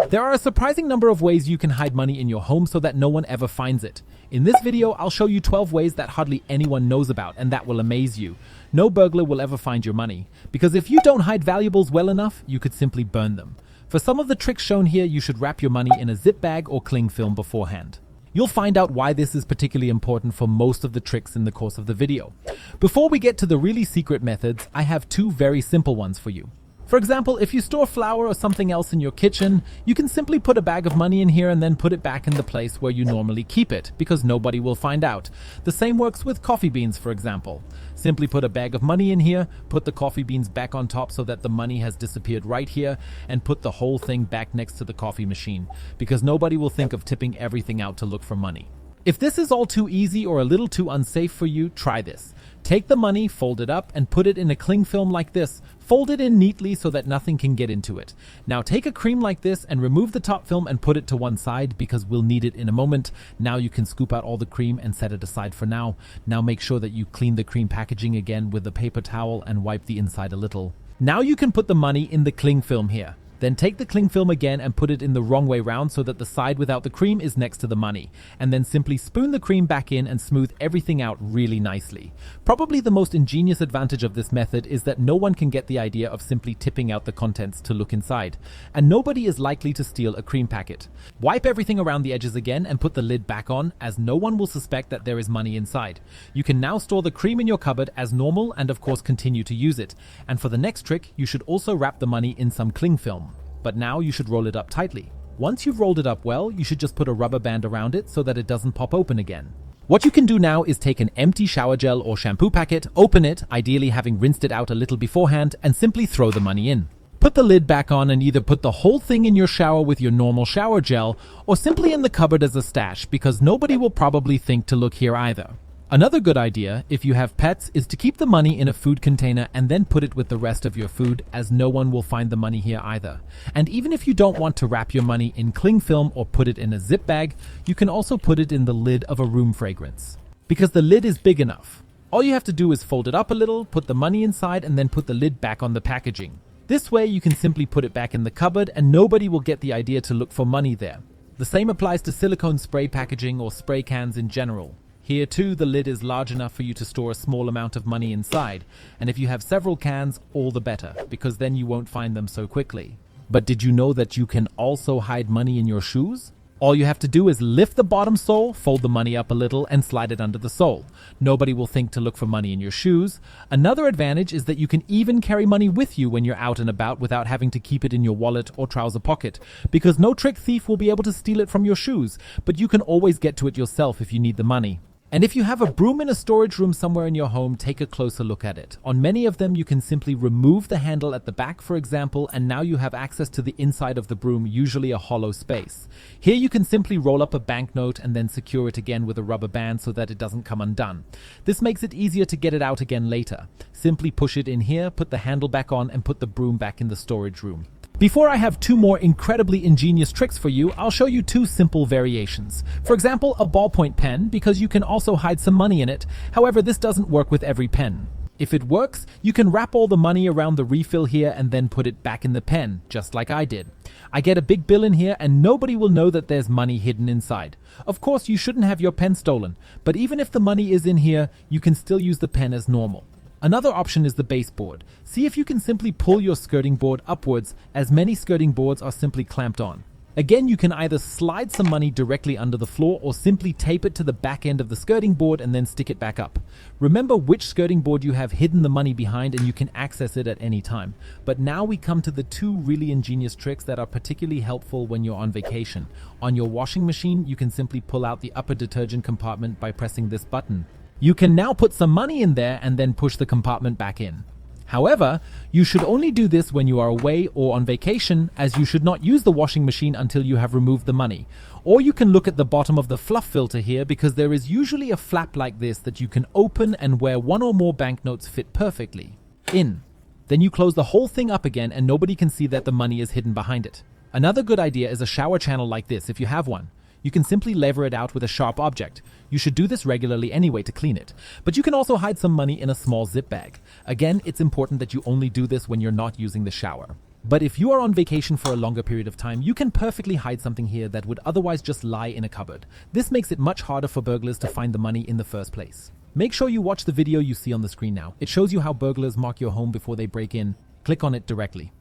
There are a surprising number of ways you can hide money in your home so that no one ever finds it. In this video, I'll show you 12 ways that hardly anyone knows about, and that will amaze you. No burglar will ever find your money, because if you don't hide valuables well enough, you could simply burn them. For some of the tricks shown here, you should wrap your money in a zip bag or cling film beforehand. You'll find out why this is particularly important for most of the tricks in the course of the video. Before we get to the really secret methods, I have two very simple ones for you. For example, if you store flour or something else in your kitchen, you can simply put a bag of money in here and then put it back in the place where you normally keep it, because nobody will find out. The same works with coffee beans, for example. Simply put a bag of money in here, put the coffee beans back on top so that the money has disappeared right here, and put the whole thing back next to the coffee machine, because nobody will think of tipping everything out to look for money. If this is all too easy or a little too unsafe for you, try this. Take the money, fold it up, and put it in a cling film like this. Fold it in neatly so that nothing can get into it. Now take a cream like this and remove the top film and put it to one side because we'll need it in a moment. Now you can scoop out all the cream and set it aside for now. Now make sure that you clean the cream packaging again with a paper towel and wipe the inside a little. Now you can put the money in the cling film here. Then take the cling film again and put it in the wrong way round so that the side without the cream is next to the money. And then simply spoon the cream back in and smooth everything out really nicely. Probably the most ingenious advantage of this method is that no one can get the idea of simply tipping out the contents to look inside. And nobody is likely to steal a cream packet. Wipe everything around the edges again and put the lid back on, as no one will suspect that there is money inside. You can now store the cream in your cupboard as normal and of course continue to use it. And for the next trick, you should also wrap the money in some cling film. But now you should roll it up tightly. Once you've rolled it up well, you should just put a rubber band around it so that it doesn't pop open again. What you can do now is take an empty shower gel or shampoo packet, open it, ideally having rinsed it out a little beforehand, and simply throw the money in. Put the lid back on and either put the whole thing in your shower with your normal shower gel, or simply in the cupboard as a stash, because nobody will probably think to look here either. Another good idea, if you have pets, is to keep the money in a food container and then put it with the rest of your food, as no one will find the money here either. And even if you don't want to wrap your money in cling film or put it in a zip bag, you can also put it in the lid of a room fragrance, because the lid is big enough. All you have to do is fold it up a little, put the money inside, and then put the lid back on the packaging. This way you can simply put it back in the cupboard and nobody will get the idea to look for money there. The same applies to silicone spray packaging or spray cans in general. Here too, the lid is large enough for you to store a small amount of money inside, and if you have several cans, all the better, because then you won't find them so quickly. But did you know that you can also hide money in your shoes? All you have to do is lift the bottom sole, fold the money up a little, and slide it under the sole. Nobody will think to look for money in your shoes. Another advantage is that you can even carry money with you when you're out and about without having to keep it in your wallet or trouser pocket, because no trick thief will be able to steal it from your shoes, but you can always get to it yourself if you need the money. And if you have a broom in a storage room somewhere in your home, take a closer look at it. On many of them, you can simply remove the handle at the back, for example, and now you have access to the inside of the broom, usually a hollow space. Here you can simply roll up a banknote and then secure it again with a rubber band so that it doesn't come undone. This makes it easier to get it out again later. Simply push it in here, put the handle back on, and put the broom back in the storage room. Before I have two more incredibly ingenious tricks for you, I'll show you two simple variations. For example, a ballpoint pen, because you can also hide some money in it. However, this doesn't work with every pen. If it works, you can wrap all the money around the refill here and then put it back in the pen, just like I did. I get a big bill in here and nobody will know that there's money hidden inside. Of course, you shouldn't have your pen stolen, but even if the money is in here, you can still use the pen as normal. Another option is the baseboard. See if you can simply pull your skirting board upwards, as many skirting boards are simply clamped on. Again, you can either slide some money directly under the floor or simply tape it to the back end of the skirting board and then stick it back up. Remember which skirting board you have hidden the money behind and you can access it at any time. But now we come to the two really ingenious tricks that are particularly helpful when you're on vacation. On your washing machine, you can simply pull out the upper detergent compartment by pressing this button. You can now put some money in there and then push the compartment back in. However, you should only do this when you are away or on vacation, as you should not use the washing machine until you have removed the money. Or you can look at the bottom of the fluff filter here, because there is usually a flap like this that you can open and where one or more banknotes fit perfectly in. Then you close the whole thing up again and nobody can see that the money is hidden behind it. Another good idea is a shower channel like this if you have one. You can simply lever it out with a sharp object. You should do this regularly anyway to clean it. But you can also hide some money in a small zip bag. Again, it's important that you only do this when you're not using the shower. But if you are on vacation for a longer period of time, you can perfectly hide something here that would otherwise just lie in a cupboard. This makes it much harder for burglars to find the money in the first place. Make sure you watch the video you see on the screen now. It shows you how burglars mark your home before they break in. Click on it directly.